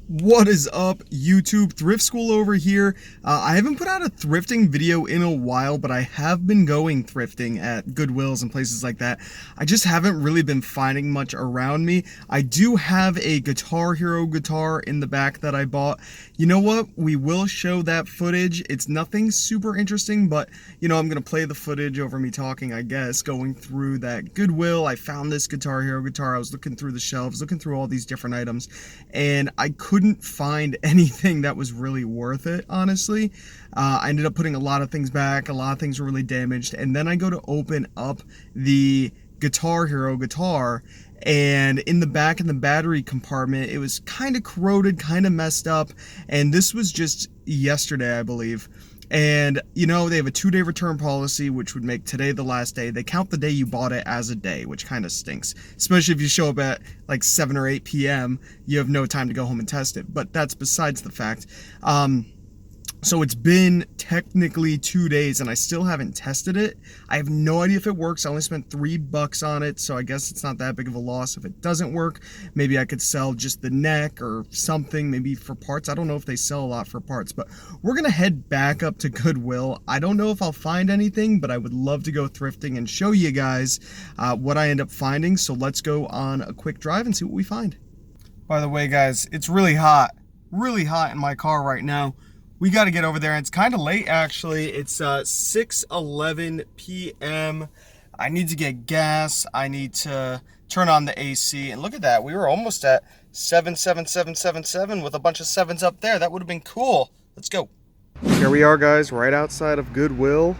What is up, YouTube? Thrift School over here. I haven't put out a thrifting video in a while, but I have been going thrifting at Goodwills and places like that. I just haven't really been finding much around me. I do have a Guitar Hero guitar in the back that I bought. You know what? We will show that footage. It's nothing super interesting, but you know, I'm gonna play the footage over me talking, I guess, going through that Goodwill. I found this Guitar Hero guitar. I was looking through the shelves, looking through all these different items, and I couldn't find anything that was really worth it, honestly. I ended up putting a lot of things back. A lot of things were really damaged, and then I go to open up the Guitar Hero guitar, and in the back in the battery compartment, it was kind of corroded, kind of messed up, and this was just yesterday, I believe. And you know, they have a 2-day return policy, which would make today the last day. They count the day you bought it as a day, which kind of stinks, especially if you show up at like 7 or 8 p.m. You have no time to go home and test it, but that's besides the fact. So it's been technically 2 days and I still haven't tested it. I have no idea if it works. I only spent $3 on it, so I guess it's not that big of a loss. If it doesn't work, maybe I could sell just the neck or something, maybe for parts. I don't know if they sell a lot for parts, but we're gonna head back up to Goodwill. I don't know if I'll find anything, but I would love to go thrifting and show you guys what I end up finding. So let's go on a quick drive and see what we find. By the way, guys, it's really hot in my car right now. We got to get over there. It's kind of late, actually. It's 6:11 p.m. I need to get gas. I need to turn on the AC. And look at that. We were almost at 77777 with a bunch of sevens up there. That would have been cool. Let's go. Here we are, guys, right outside of Goodwill.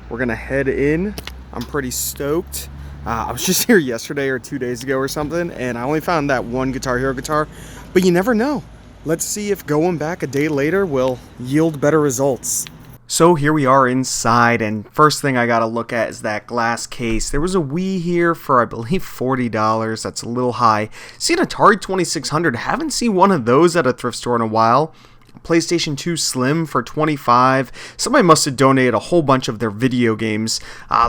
We're going to head in. I'm pretty stoked. I was just here yesterday or 2 days ago or something, and I only found that one Guitar Hero guitar. But you never know. Let's see if going back a day later will yield better results. So here we are inside, and first thing I gotta look at is that glass case. There was a Wii here for, I believe, $40. That's a little high. See an Atari 2600. Haven't seen one of those at a thrift store in a while. PlayStation 2 Slim for $25. Somebody must have donated a whole bunch of their video games.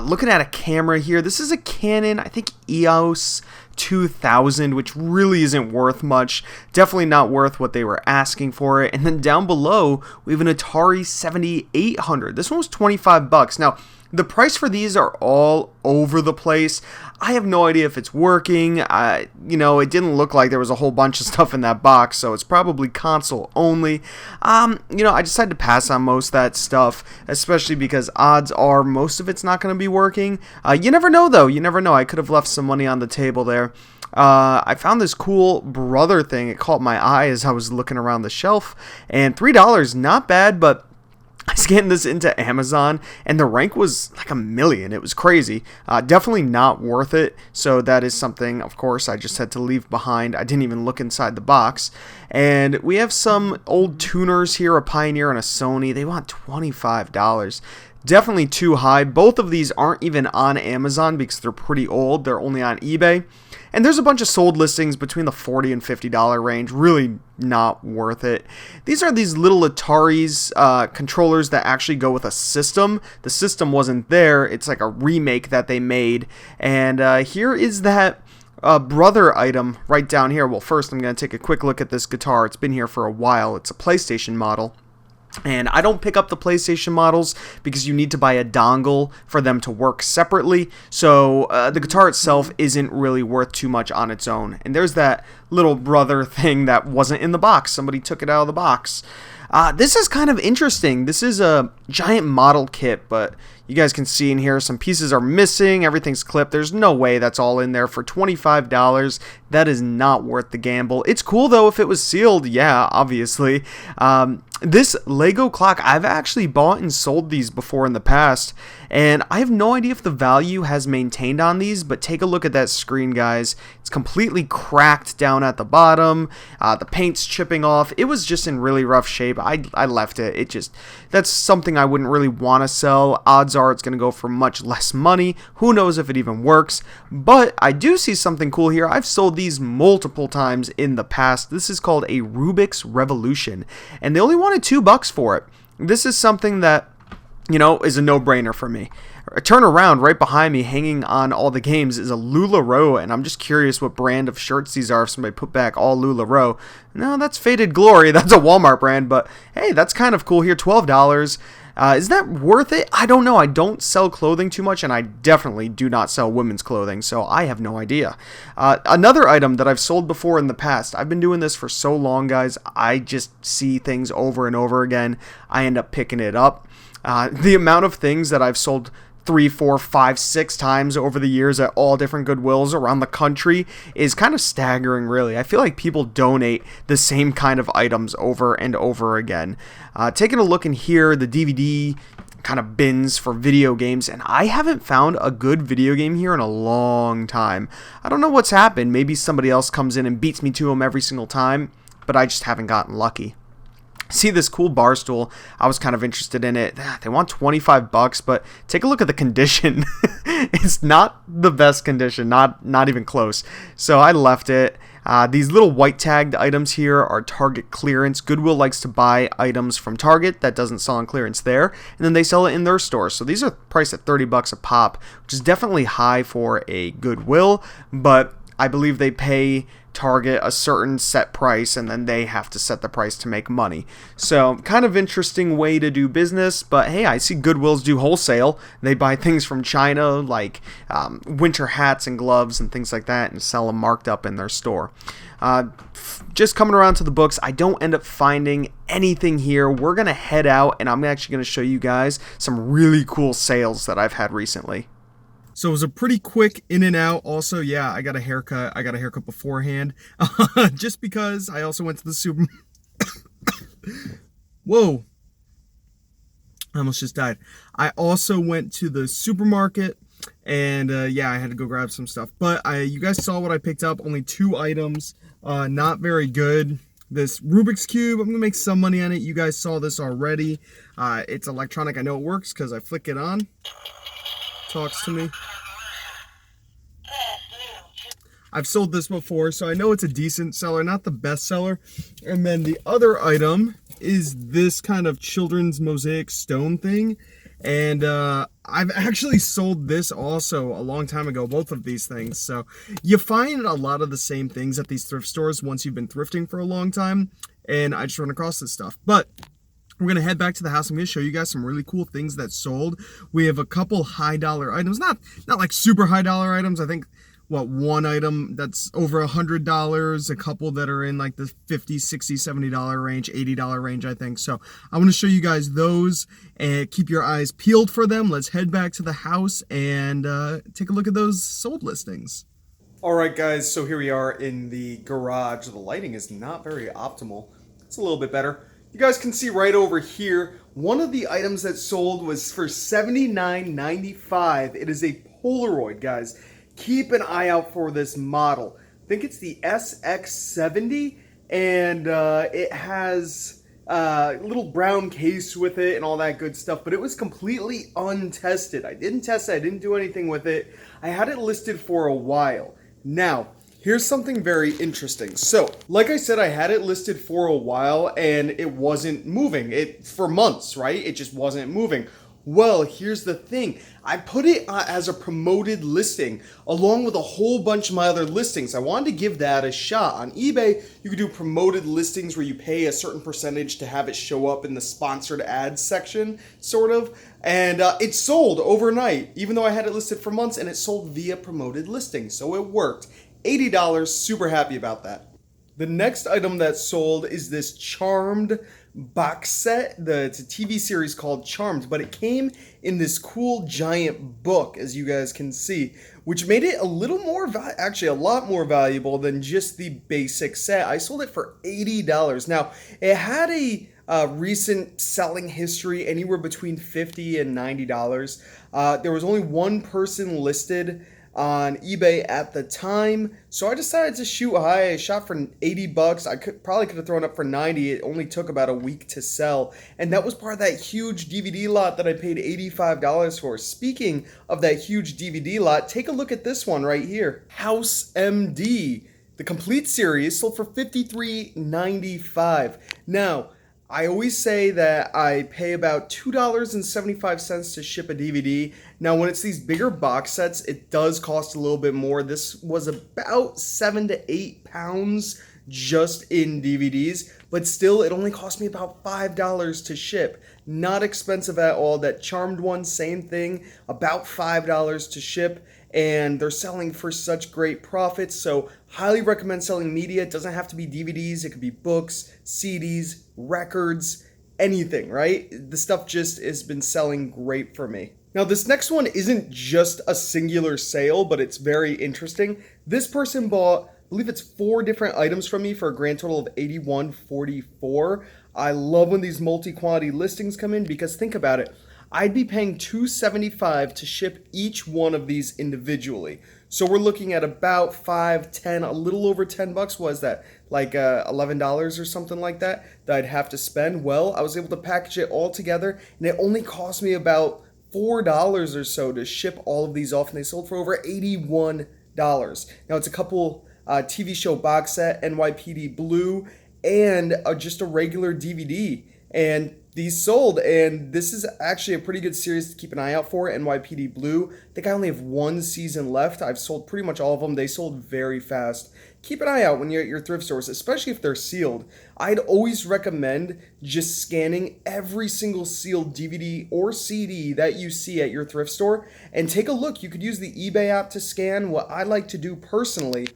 Looking at a camera here, this is a Canon, I think EOS 2000, which really isn't worth much. Definitely not worth what they were asking for it. And then down below, we have an Atari 7800. This one was $25. Now, the price for these are all over the place. I have no idea if it's working. You know, it didn't look like there was a whole bunch of stuff in that box, so it's probably console only. You know, I decided to pass on most of that stuff, especially because odds are most of it's not going to be working. You never know, though. You never know. I could have left some money on the table there. I found this cool brother thing. It caught my eye as I was looking around the shelf, and $3, not bad, but I scanned this into Amazon, and the rank was like 1,000,000. It was crazy. Definitely not worth it. So that is something, of course, I just had to leave behind. I didn't even look inside the box. And we have some old tuners here, a Pioneer and a Sony. They want $25. Definitely too high. Both of these aren't even on Amazon because they're pretty old. They're only on eBay. And there's a bunch of sold listings between the $40 and $50 range. Really not worth it. These are these little Atari's controllers that actually go with a system. The system wasn't there. It's like a remake that they made. And here is that brother item right down here. Well, first I'm going to take a quick look at this guitar. It's been here for a while. It's a PlayStation model. And I don't pick up the PlayStation models because you need to buy a dongle for them to work separately. So the guitar itself isn't really worth too much on its own. And there's that little brother thing that wasn't in the box. Somebody took it out of the box. This is kind of interesting. This is a giant model kit, but you guys can see in here some pieces are missing. Everything's clipped. There's no way that's all in there for $25. That is not worth the gamble. It's cool though if it was sealed. Yeah, obviously. This Lego clock, I've actually bought and sold these before in the past, and I have no idea if the value has maintained on these, but take a look at that screen, guys. It's completely cracked down at the bottom. The paint's chipping off. It was just in really rough shape. I left it. That's something I wouldn't really want to sell. Odds are it's going to go for much less money. Who knows if it even works, but I do see something cool here. I've sold these multiple times in the past. This is called a Rubik's Revolution, and they only wanted $2 for it. This is something that, you know, is a no-brainer for me. turn around right behind me, hanging on all the games, is a LuLaRoe, and I'm just curious what brand of shirts these are if somebody put back all LuLaRoe. No, that's Faded Glory. That's a Walmart brand, but hey, that's kind of cool here. $12. Is that worth it? I don't know. I don't sell clothing too much, and I definitely do not sell women's clothing, so I have no idea. Another item that I've sold before in the past. I've been doing this for so long, guys. I just see things over and over again. I end up picking it up. The amount of things that I've sold 3, 4, 5, 6 times over the years at all different Goodwills around the country is kind of staggering, really. I feel like people donate the same kind of items over and over again. Taking a look in here, the DVD kind of bins for video games, and I haven't found a good video game here in a long time. I don't know what's happened. Maybe somebody else comes in and beats me to them every single time, but I just haven't gotten lucky. See this cool bar stool. I was kind of interested in it. They want $25, but take a look at the condition. It's not the best condition, not even close. So I left it. These little white tagged items here are Target clearance. Goodwill likes to buy items from Target that doesn't sell on clearance there, and then they sell it in their store. So these are priced at $30 a pop, which is definitely high for a Goodwill, but I believe they pay Target a certain set price, and then they have to set the price to make money. So kind of interesting way to do business, but hey, I see Goodwills do wholesale. They buy things from China like winter hats and gloves and things like that and sell them marked up in their store. Just coming around to the books, I don't end up finding anything here. We're going to head out, and I'm actually going to show you guys some really cool sales that I've had recently. So it was a pretty quick in and out. Also, yeah, I got a haircut. I got a haircut beforehand. Just because I also went to the super... Whoa. I almost just died. I also went to the supermarket. And yeah, I had to go grab some stuff. But you guys saw what I picked up. Only 2 items. Not very good. This Rubik's Cube, I'm going to make some money on it. You guys saw this already. It's electronic. I know it works because I flick it on. Talks to me. I've sold this before, so I know it's a decent seller, not the best seller. And then the other item is this kind of children's mosaic stone thing. And I've actually sold this also a long time ago, both of these things. So you find a lot of the same things at these thrift stores once you've been thrifting for a long time. And I just run across this stuff. But we're going to head back to the house. I'm going to show you guys some really cool things that sold. We have a couple high dollar items, not like super high dollar items. I think, one item that's over $100, a couple that are in like the $50, $60, $70 range, $80 range, I think. So I want to show you guys those and keep your eyes peeled for them. Let's head back to the house and take a look at those sold listings. All right, guys, so here we are in the garage. The lighting is not very optimal. It's a little bit better. You guys can see right over here, one of the items that sold was for $79.95. It is a Polaroid, guys. Keep an eye out for this model. I think it's the SX70, and it has a little brown case with it and all that good stuff, but it was completely untested. I didn't test it. I didn't do anything with it. I had it listed for a while. Now, here's something very interesting. So, like I said, I had it listed for a while and it wasn't moving. For months, right? It just wasn't moving. Well, here's the thing. I put it as a promoted listing along with a whole bunch of my other listings. I wanted to give that a shot. On eBay, you can do promoted listings where you pay a certain percentage to have it show up in the sponsored ads section, sort of. And it sold overnight, even though I had it listed for months, and it sold via promoted listing. So it worked. $80, super happy about that. The next item that sold is this Charmed box set. It's a TV series called Charmed, but it came in this cool giant book, as you guys can see, which made it a little more, actually a lot more valuable than just the basic set. I sold it for $80. Now, it had a recent selling history anywhere between $50 and $90. There was only one person listed on eBay at the time, so I decided to shoot high. I shot for $80. I probably could have thrown up for $90. It only took about a week to sell, and that was part of that huge DVD lot that I paid $85 for. Speaking of that huge DVD lot, take a look at this one right here. House MD, the complete series, sold for $53.95. Now, I always say that I pay about $2.75 to ship a DVD. Now, when it's these bigger box sets, it does cost a little bit more. This was about 7 to 8 pounds just in DVDs, but still, it only cost me about $5 to ship. Not expensive at all. That Charmed one, same thing, about $5 to ship, and they're selling for such great profits. So highly recommend selling media. It doesn't have to be DVDs. It could be books, CDs, records, anything, right? The stuff just has been selling great for me. Now, this next one isn't just a singular sale, but it's very interesting. This person bought, I believe it's 4 different items from me for a grand total of $81.44. I love when these multi-quantity listings come in because think about it. I'd be paying $2.75 to ship each one of these individually. So we're looking at about 5, 10, a little over 10 bucks. Was that like $11 or something like that I'd have to spend? Well, I was able to package it all together, and it only cost me about $4 or so to ship all of these off, and they sold for over $81. Now, it's a couple TV show box set, NYPD Blue, and just a regular DVD. And these sold, and this is actually a pretty good series to keep an eye out for, NYPD Blue. I think I only have 1 season left. I've sold pretty much all of them. They sold very fast. Keep an eye out when you're at your thrift stores, especially if they're sealed. I'd always recommend just scanning every single sealed DVD or CD that you see at your thrift store and take a look. You could use the eBay app to scan. What I like to do personally,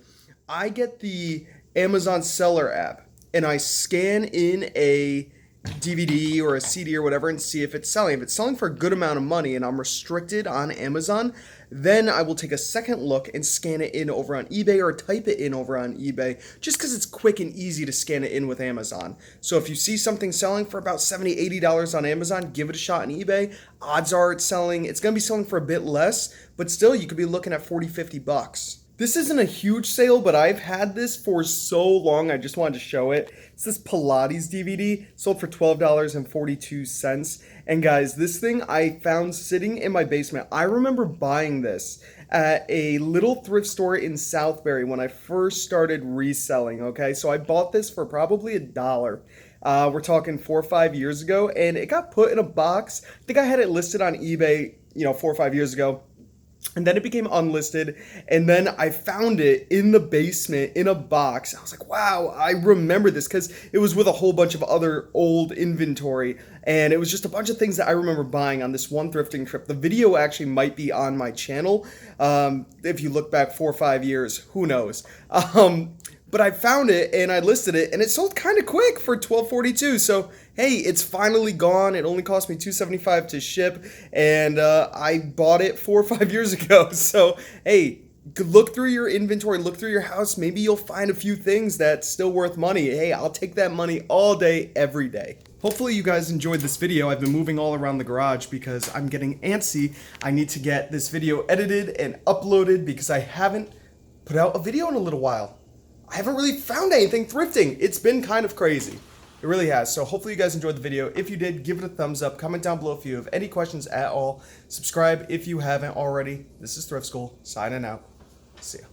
I get the Amazon Seller app and I scan in a DVD or a CD or whatever and see if it's selling. If it's selling for a good amount of money and I'm restricted on Amazon, then I will take a second look and scan it in over on eBay or type it in over on eBay just because it's quick and easy to scan it in with Amazon. So if you see something selling for about $70, $80 on Amazon, give it a shot on eBay. Odds are it's going to be selling for a bit less, but still you could be looking at 40, 50 bucks. This isn't a huge sale, but I've had this for so long, I just wanted to show it. It's this Pilates DVD, sold for $12.42. And guys, this thing I found sitting in my basement. I remember buying this at a little thrift store in Southbury when I first started reselling, okay? So I bought this for probably $1. We're talking 4 or 5 years ago, and it got put in a box. I think I had it listed on eBay, 4 or 5 years ago. And then it became unlisted, and then I found it in the basement in a box. I was like, wow, I remember this because it was with a whole bunch of other old inventory, and it was just a bunch of things that I remember buying on this one thrifting trip. The video actually might be on my channel. If you look back 4 or 5 years, who knows? But I found it and I listed it and it sold kind of quick for $12.42. So, hey, it's finally gone. It only cost me $2.75 to ship and I bought it 4 or 5 years ago. So, hey, look through your inventory, look through your house. Maybe you'll find a few things that's still worth money. Hey, I'll take that money all day, every day. Hopefully you guys enjoyed this video. I've been moving all around the garage because I'm getting antsy. I need to get this video edited and uploaded because I haven't put out a video in a little while. I haven't really found anything thrifting. It's been kind of crazy. It really has. So hopefully you guys enjoyed the video. If you did, give it a thumbs up. Comment down below if you have any questions at all. Subscribe if you haven't already. This is Thrift School, signing out. See ya.